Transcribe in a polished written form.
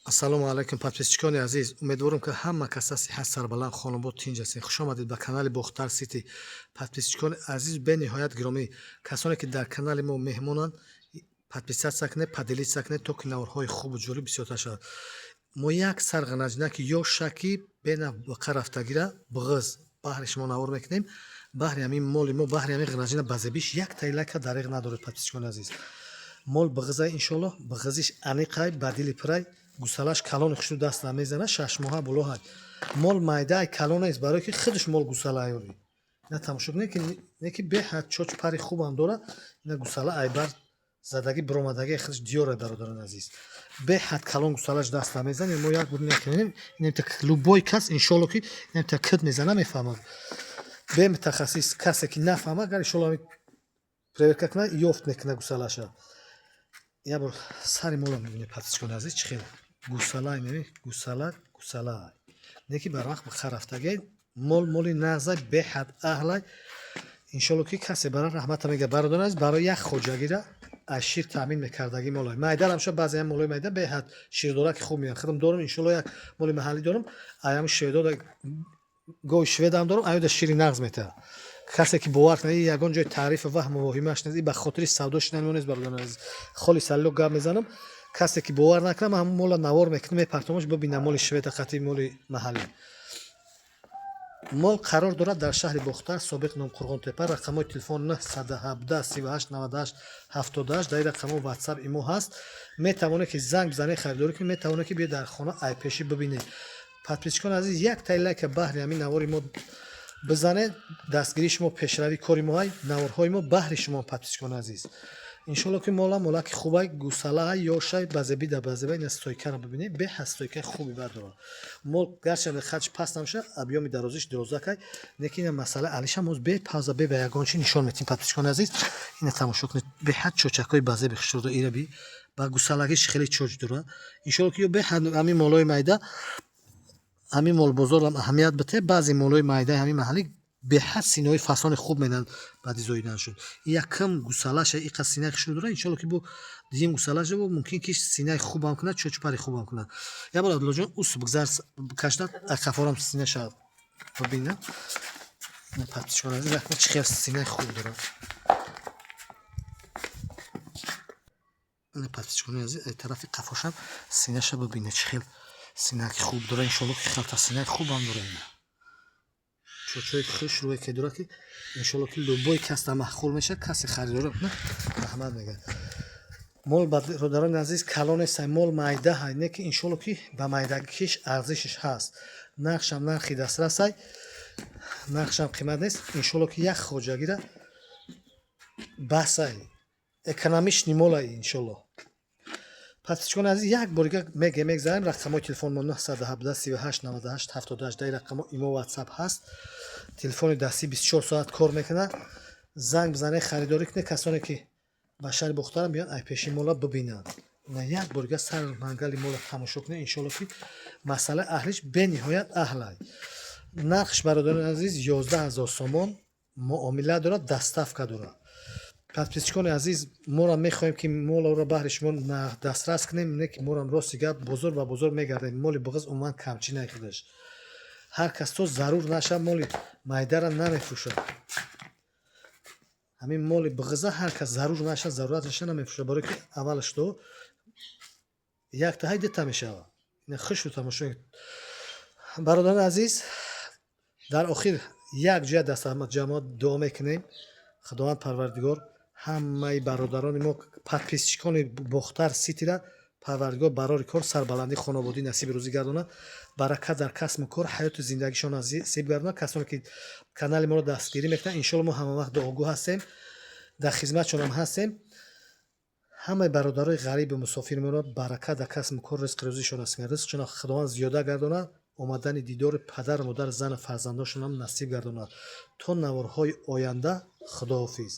ассалому алайкум подписчикони азиз, умедворам ки ҳама каса сиҳат сарбаланд хонобод тинҷ ҳастед. Хуш омадед ба канали Бохтар Сити. Подписчикони азиз, бениҳоят гиромӣ, касоне ки дар канали мо меҳмонанд, подписатсия кунед, поделитсия кунед, то ки наврҳои хубу ҷолиб бисёртар шавад. Мо як сарғаначнаки ё шаки бенав бақа рафтагира биғиз баҳри шумо навор мекунем. Баҳри ҳамин моли мо, баҳри ҳамин ғаначна базебиш як тайлака дариғ надоред. Подписчикони азиз, мол биғизай иншоллоҳ, биғизиш аниқай ба дили пирай, гусалаш калони хушру даст намезана, 6 моҳа булоҳай. Мол майдаи калонест, барое ки худаш мол гусала айёри. Ина тамошо кунед, не ки беҳад чоч пари хубам дора. Ина гусала айбар задаги биромадаги худаш диёра бародарон азиз. Беҳад калон гусалаш даст намезана. Мо як бур накунем. Ина та любой кас иншоллоҳ ки ина та кит мезана мефаҳмад. Бе мутахассис касе ки нафаҳмад, гар иншоллоҳ проверка кунад, ёфт мекунад гусалаша. Я бор сари мола мебинед подписчикони азиз, чӣ хел гусалай мебинед, гусалай. Не ки бар вақт бақа рафтагай, моли нағзай беҳад аҳлай. Иншоллоҳ ки касе бара раҳмата мега бародарон азиз, барои як хоҷагира аз шир таъмин мекардаги молай. Майда рамша баъзеам молои майда беҳад ширдораки хуб меянд. Худам дорам, иншоллоҳ як моли маҳаллӣ дорам. Аям шведода гоҳи шведам дорам, аюда шири нағз метавад. کسی که باور کنه یگان جای تعریف وهم و وهمش نیست، به خاطر سودا شدن نیست برادران عزیز. خالی سلو گپ میزنم. کسی که باور نکنه همون مولا نوار میکنه میپرتمش ببینه مال شوید خطی مال محلی. مال قرار دارد در شهر بختر سابق نام قرغان تپه. رقم تلفن 917 38 98 78 در رقم واتساپ ایمو هست. میتونه که زنگ بزنه خریداری کنه، میتونه که بیاد در خانه ای پیشی ببینه. подписчикон азиз, як тайлак баҳри ҳамин навори мо бизане, дастгирии шумо пешравӣ кори моҳай, наврҳои мо баҳри шумо. подписчикон азиз, иншоллоҳ ки молаки хубай гусалаи ёшай базебида базеба. ина стойкаро бибинед, беҳад стойкаи хуби бардора. мол гарча хач паст намша, объёми дарозиш дурозакай, неки ина масъала алиша моз бе пауза бе ба ягон чи нишон метим. подписчикон азиз, ина тамошо кунед, беҳад чочакои базеби хушруда ираби ба гусалагиш хеле чоч дора. иншоллоҳ ки ё беҳад ҳамин молои майда, ҳамин мол бозор ҳам аҳамият бите. баъзе молои майдаи ҳамин маҳаллӣ беҳад синои фасони хуб медиҳанд баъди зоиданашон. якам гусалаша иқа синаи хушрӯ дора. иншоллоҳ ки бу дигим гусалаша бу мумкин ки синаи хубам кунад, чочпари хубам кунад. я бор абдуллоҷон ус бигзар кашдад акафорам синаша бибина. подписчикон азиз, чӣ хел синаи хуб дора. подписчикони азиз, ай тарафи қафошам синаша бибина, чӣ хел синаки хуб дора. иншоллоҳ ки халта синаи хубам дора. ина чочои хуш рӯе ки дора ки иншоллоҳ ки любой кас да маҳқул мешавад. касе харидор кунад раҳмат мегӯяд. мол бародарони азиз, калонестай мол майда ҳай, не ки иншоллоҳ ки ба майдагиш арзишиш ҳаст. нақшам нархи дастрасай, нақшам қимат нест. иншоллоҳ ки як хоҷагира басай экономични молай иншоллоҳ. подписчикон азиз, як борига мегзарем. рақамои телефон мо 917 38 98 78 дар рақамо имо ватсап ҳаст. телефони дастӣ 24 соат кор мекунад. занг бизане, харидорӣ кунед. касоне ки ба шаҳри бухтарам биён айпеши мола бибинанд. ина як борига сар мангали мола тамошо кунед. иншоллоҳ ки масъала аҳлиш бениҳоят аҳлай. нархш бародарони азиз 11000 сомон муомила дорад, доставка дорад. подписчикони азиз, моро мехоҳем ки молро баҳри шумо дастрас кунем, не ки морам рости гап бозор ба бозор мегардем. моли биғиз умуман камчинай худаш. ҳар кас то зарур наша моли майдара намефурӯшад. ҳамин моли биғиза ҳар кас зарур наша, зарурат наша намефурӯшад. барое ки аввалаш то як таҳай дита мешавад. ина хушрӯ тамошо. бародарони азиз, дар охир як ҷоя дастаҳматҷамоат дуо мекунем. худованд парвардигор ҳамаи бародарони мо подписчикони Бохтар Ситира парвардигор барори кор сарбаландӣ, хонободӣ насиби рӯзӣ гардонад. баракат дар касбу кор, ҳаёту зиндагишон насиб гардонад. касоне ки канали моро дастгирӣ мекунанд, иншоллоҳ мо ҳама вақт огӯҳ ҳастем, дар хизматшонам ҳастем. ҳамаи бародарои ғарибу мусофири моро баракат дар касбу кор, ризқи рӯзишон насиб гардонад. ризқшонро худованд зиёда гардонад. омадани дидори падару модар, зану фарзандошонам насиб гардонад. то наврҳои оянда, худоҳофиз.